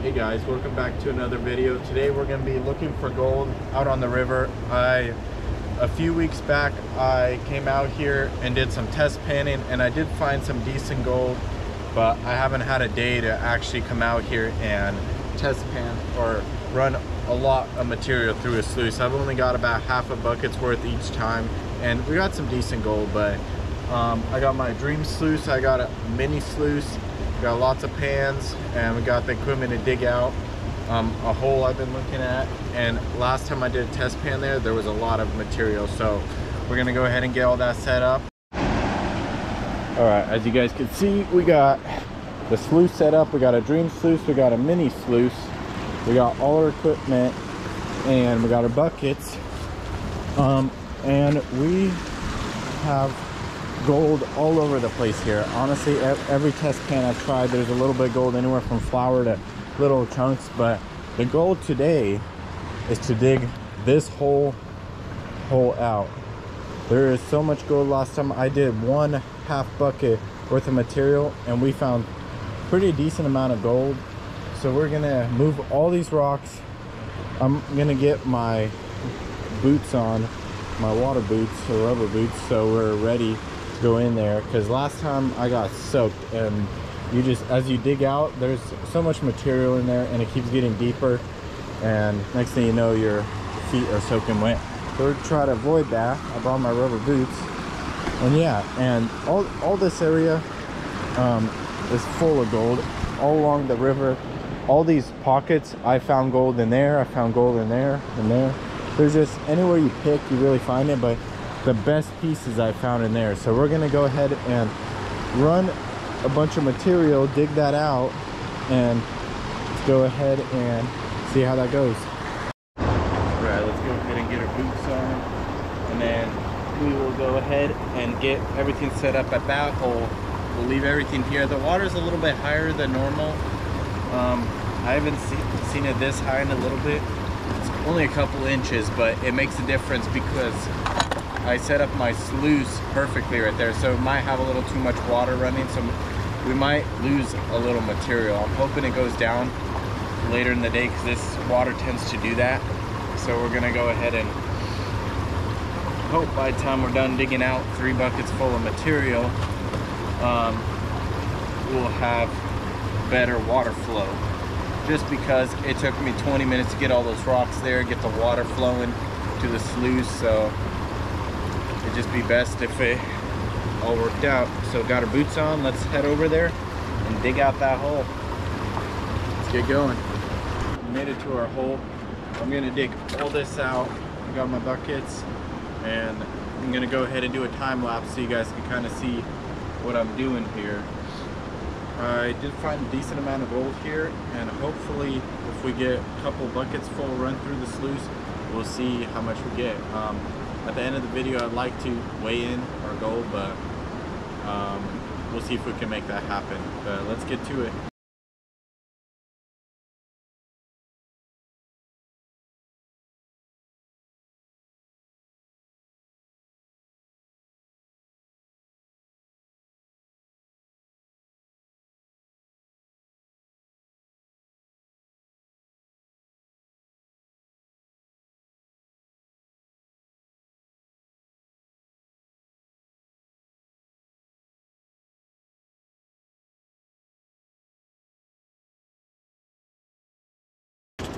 Hey guys, welcome back to another video. Today we're going to be looking for gold out on the river. A few weeks back I came out here and did some test panning, and I did find some decent gold, but I haven't had a day to actually come out here and test pan or run a lot of material through a sluice. I've only got about half a bucket's worth each time, and we got some decent gold, but I got my dream sluice, I got a mini sluice, got lots of pans, and we got the equipment to dig out a hole I've been looking at. And last time I did a test pan there was a lot of material, so we're gonna go ahead and get all that set up. All right, as you guys can see, we got the sluice set up. We got a dream sluice, we got a mini sluice, we got all our equipment, and we got our buckets, and we have gold all over the place here. Honestly, every test pan I've tried, there's a little bit of gold, anywhere from flour to little chunks. But the goal today is to dig this whole hole out. There is so much gold. Last time I did 1/2 bucket worth of material, and we found pretty decent amount of gold. So we're gonna move all these rocks. I'm gonna get my boots on, my water boots or rubber boots, so we're ready to go in there, because last time I got soaked. And you just, as you dig out, there's so much material in there and it keeps getting deeper, and next thing you know your feet are soaking wet. So we're trying to avoid that. I brought my rubber boots, and yeah, and all this area is full of gold all along the river. All these pockets, I found gold in there, I found gold in there and there. There's just, anywhere you pick you really find it, but the best pieces I found in there. So we're gonna go ahead and run a bunch of material, dig that out, and let's go ahead and see how that goes. Right, let's go ahead and get our boots on, and then we will go ahead and get everything set up at that hole. We'll leave everything here. The water's a little bit higher than normal. I haven't seen it this high in a little bit. It's only a couple inches, but it makes a difference because I set up my sluice perfectly right there, so it might have a little too much water running, so we might lose a little material. I'm hoping it goes down later in the day, because this water tends to do that. So we're gonna go ahead and hope by the time we're done digging out 3 buckets full of material, we'll have better water flow. Just because it took me 20 minutes to get all those rocks there, get the water flowing to the sluice, so it'd just be best if it all worked out. So got our boots on, let's head over there and dig out that hole. Let's get going. We made it to our hole. I'm gonna dig all this out. I got my buckets, and I'm gonna go ahead and do a time lapse so you guys can kind of see what I'm doing here. I did find a decent amount of gold here, and hopefully if we get a couple buckets full run through the sluice, we'll see how much we get. At the end of the video, I'd like to weigh in our gold, but we'll see if we can make that happen. But let's get to it.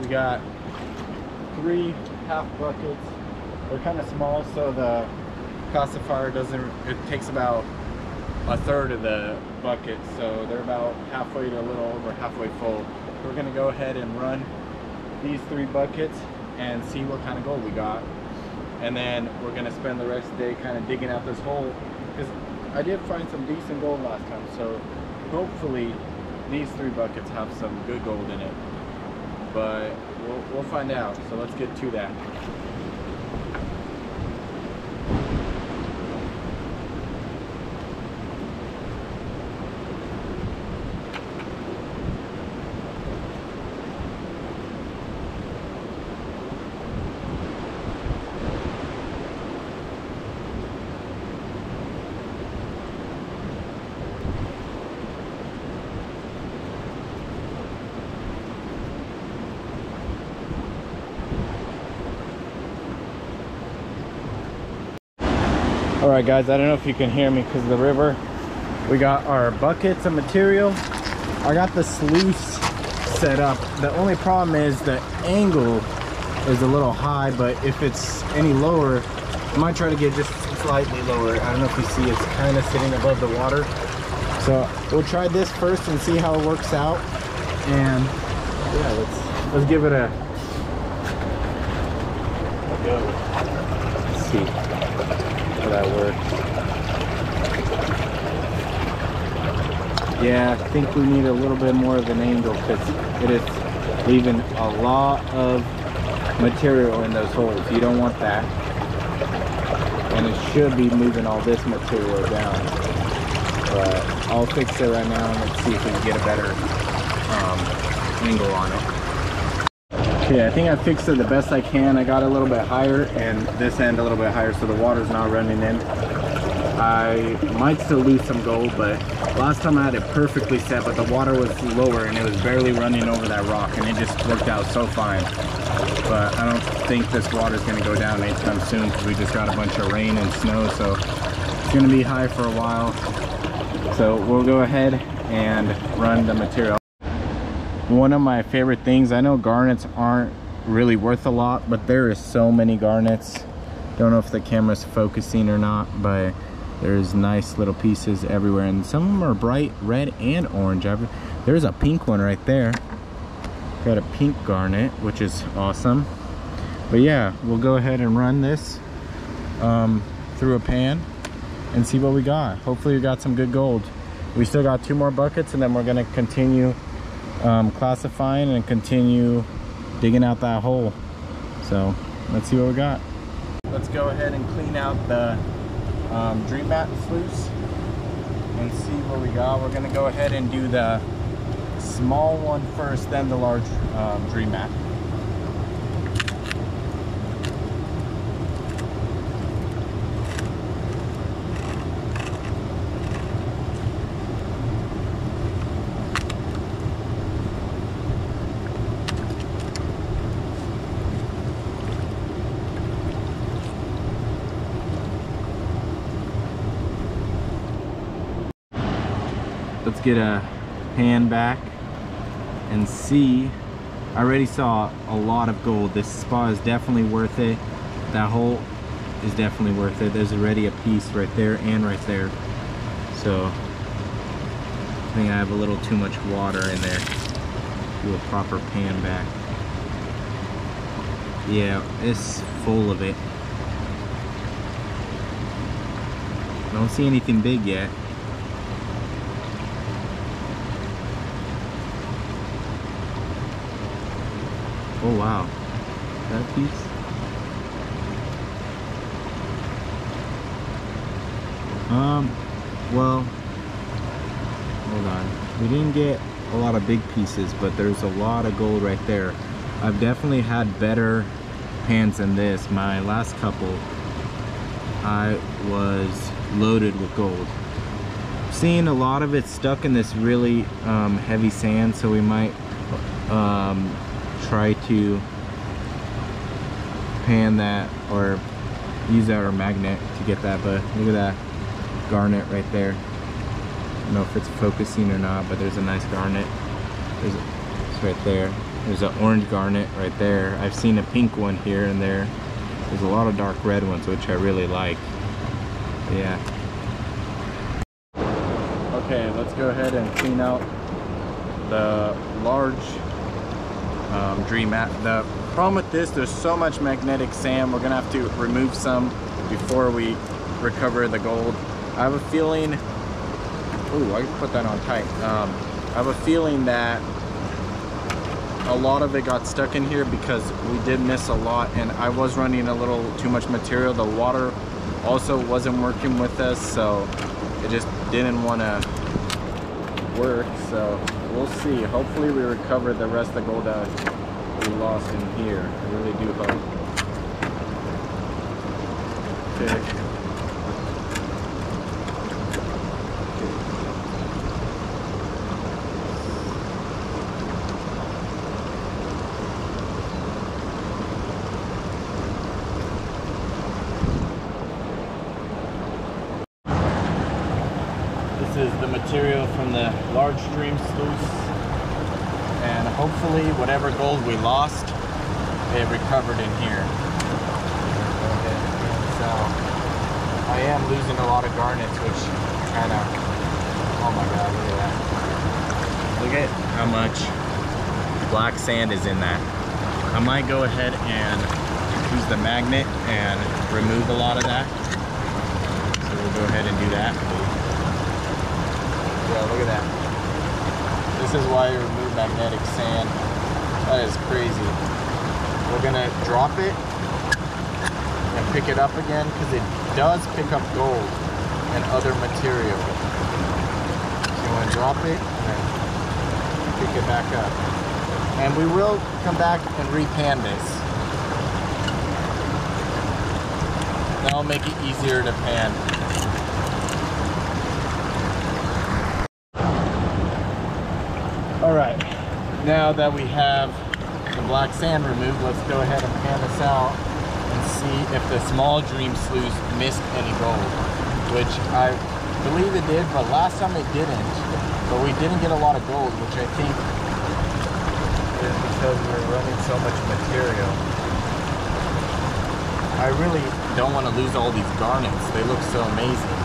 We got 3 half buckets. They're kind of small, so the classifier it takes about 1/3 of the bucket, so they're about halfway to a little over halfway full. We're gonna go ahead and run these 3 buckets and see what kind of gold we got, and then we're gonna spend the rest of the day kind of digging out this hole, because I did find some decent gold last time, so hopefully these 3 buckets have some good gold in it. But we'll find out, so let's get to that. All right, guys, I don't know if you can hear me because of the river. We got our buckets of material. I got the sluice set up. The only problem is the angle is a little high, but if it's any lower, I might try to get just slightly lower. I don't know if you see, it's kind of sitting above the water. So we'll try this first and see how it works out. And yeah, let's give it a go. Let's see how that works. Yeah, I think we need a little bit more of an angle because it is leaving a lot of material in those holes. You don't want that. And it should be moving all this material down. But I'll fix it right now and let's see if we can get a better angle on it. Okay, I think I fixed it the best I can. I got a little bit higher and this end a little bit higher so the water's not running in. I might still lose some gold, but last time I had it perfectly set, but the water was lower and it was barely running over that rock, and it just worked out so fine. But I don't think this water is going to go down anytime soon because we just got a bunch of rain and snow, so it's going to be high for a while. So we'll go ahead and run the material. One of my favorite things, I know garnets aren't really worth a lot, but there is so many garnets. Don't know if the camera's focusing or not, but there's nice little pieces everywhere, and some of them are bright red and orange. There's a pink one right there. Got a pink garnet, which is awesome. But yeah, we'll go ahead and run this through a pan and see what we got. Hopefully we got some good gold. We still got 2 more buckets, and then we're gonna continue classifying and continue digging out that hole. So let's see what we got. Let's go ahead and clean out the dream mat sluice and see what we got. We're gonna go ahead and do the small one first, then the large dream mat. Let's get a pan back and see. I already saw a lot of gold. This spot is definitely worth it. That hole is definitely worth it. There's already a piece right there and right there. So I think I have a little too much water in there. Do a proper pan back. Yeah, it's full of it. I don't see anything big yet. Oh wow, that piece. Well, hold on. We didn't get a lot of big pieces, but there's a lot of gold right there. I've definitely had better pans than this. My last couple, I was loaded with gold. Seeing a lot of it stuck in this really heavy sand, so we might try to pan that or use our magnet to get that. But look at that garnet right there. I don't know if it's focusing or not, but there's a nice garnet. It's right there. There's an orange garnet right there. I've seen a pink one here and there. There's a lot of dark red ones, which I really like. Yeah. Okay, let's go ahead and clean out the large dream mat. The problem with this, there's so much magnetic sand. We're gonna have to remove some before we recover the gold. I have a feeling, ooh, I can put that on tight. I have a feeling that a lot of it got stuck in here because we did miss a lot, and I was running a little too much material. The water also wasn't working with us, so it just didn't want to work. So we'll see. Hopefully we recover the rest of the gold that we lost in here. I really do hope. Okay. the large stream sluice, and hopefully whatever gold we lost, it recovered in here. So I am losing a lot of garnets, which kind of, oh my god, look at that. Look at how much black sand is in that. I might go ahead and use the magnet and remove a lot of that. So we'll go ahead and do that. Yeah, look at that. This is why you remove magnetic sand. That is crazy. We're gonna drop it and pick it up again, because it does pick up gold and other material. So you want to drop it and then pick it back up. And we will come back and repan this. That'll make it easier to pan. All right, now that we have the black sand removed, let's go ahead and pan this out and see if the small dream sluice missed any gold, which I believe it did, but last time it didn't. But we didn't get a lot of gold, which I think is because we were running so much material. I really don't want to lose all these garnets. They look so amazing.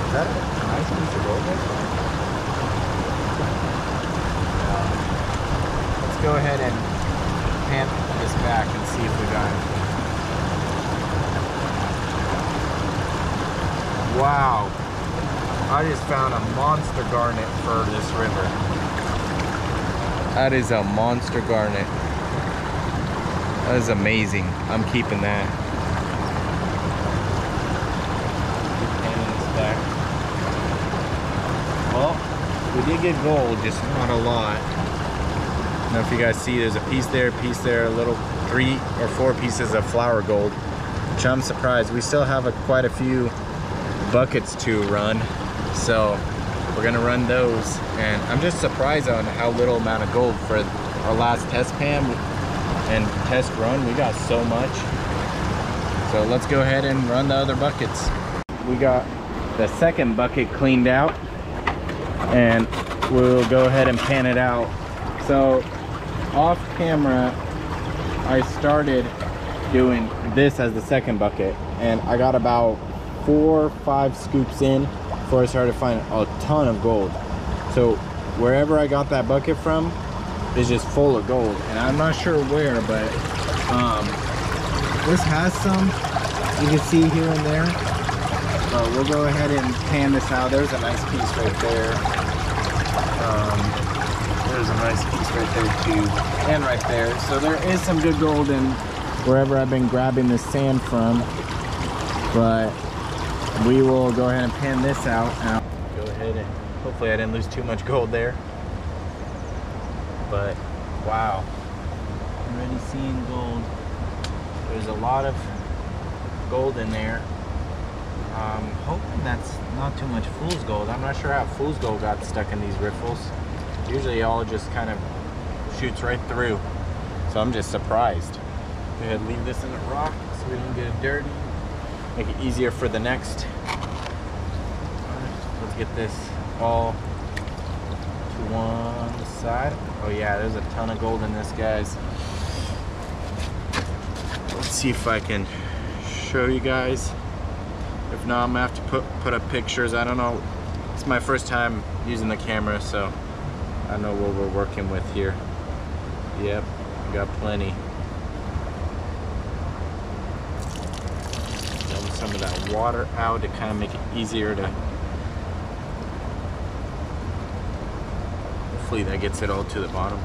Is that a nice piece of gold right there? Let's go ahead and pan this back and see if we got anything. Wow, I just found a monster garnet for this river. That is a monster garnet. That is amazing. I'm keeping that. Keep panning this back. Well, we did get gold, just not a lot. I don't know if you guys see, there's a piece there, a little 3 or 4 pieces of flour gold, which I'm surprised. We still have quite a few buckets to run, so we're gonna run those. And I'm just surprised on how little amount of gold for our last test pan and test run. We got so much. So let's go ahead and run the other buckets. We got the second bucket cleaned out, and we'll go ahead and pan it out. So off camera, I started doing this as the second bucket, and I got about 4 or 5 scoops in before I started finding a ton of gold. So wherever I got that bucket from is just full of gold, and I'm not sure where, but this has some, you can see here and there. But we'll go ahead and pan this out. There's a nice piece right there. There's a nice piece right there too, and right there. So there is some good gold in wherever I've been grabbing this sand from, but we will go ahead and pan this out. Now, go ahead and hopefully I didn't lose too much gold there. But wow, I'm already seeing gold. There's a lot of gold in there. I'm hoping that's not too much fool's gold. I'm not sure how fool's gold got stuck in these riffles. Usually it all just kind of shoots right through. So I'm just surprised. Go ahead and leave this in the rock so we don't get it dirty. Make it easier for the next. Let's get this all to one side. Oh yeah, there's a ton of gold in this, guys. Let's see if I can show you guys. If not, I'm gonna have to put up pictures. I don't know. It's my first time using the camera, so I don't know what we're working with here. Yep, we got plenty. Some of that water out to kind of make it easier to, hopefully that gets it all to the bottom.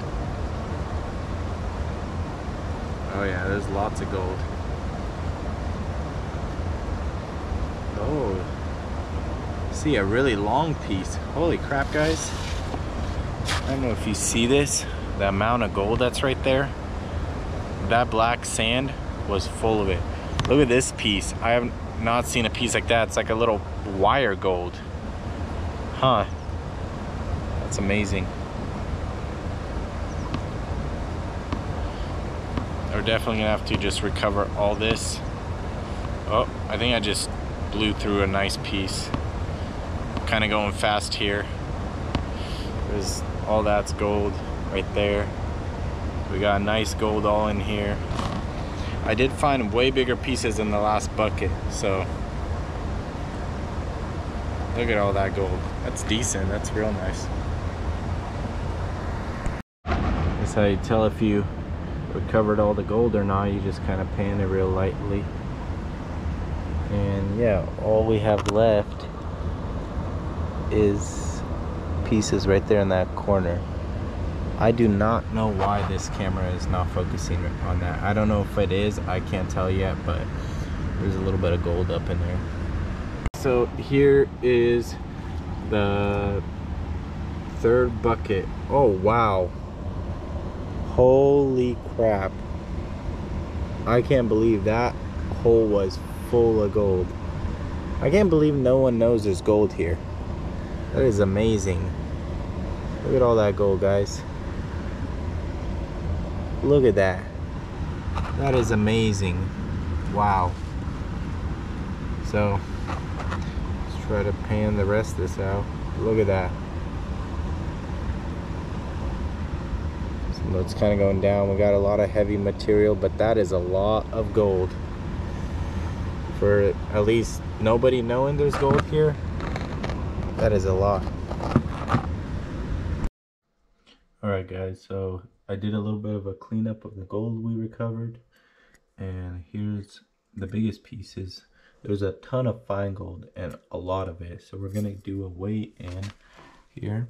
Oh yeah, there's lots of gold. Oh, see a really long piece. Holy crap, guys. I don't know if you see this, the amount of gold that's right there. That black sand was full of it. Look at this piece. I have not seen a piece like that. It's like a little wire gold. Huh. That's amazing. We're definitely gonna have to just recover all this. Oh, I think I just blew through a nice piece. kind of going fast here. There's all that's gold right there. We got nice gold all in here. I did find way bigger pieces in the last bucket, so look at all that gold. That's decent. That's real nice. That's how you tell if you recovered all the gold or not. You just kind of pan it real lightly. And yeah, all we have left is pieces right there in that corner. I do not know why this camera is not focusing on that. I don't know if it is, I can't tell yet, but there's a little bit of gold up in there. So here is the third bucket. Oh wow. Holy crap. I can't believe that hole was full of gold. I can't believe no one knows there's gold here. That is amazing. Look at all that gold, guys. Look at that. That is amazing. Wow. So let's try to pan the rest of this out. Look at that. So it's kind of going down. We got a lot of heavy material, but that is a lot of gold. For at least nobody knowing there's gold here, that is a lot. Alright guys, so I did a little bit of a cleanup of the gold we recovered, and here's the biggest pieces. There's a ton of fine gold and a lot of it, so we're gonna do a weigh in here.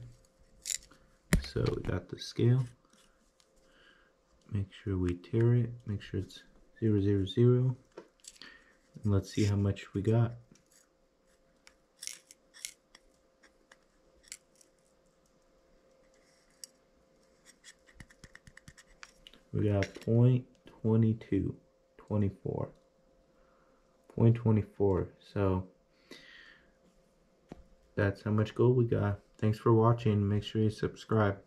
So we got the scale. Make sure we tear it, make sure it's 0, 0, 0. And let's see how much we got. We got 0.22, 24. 0.24. So that's how much gold we got. Thanks for watching. Make sure you subscribe.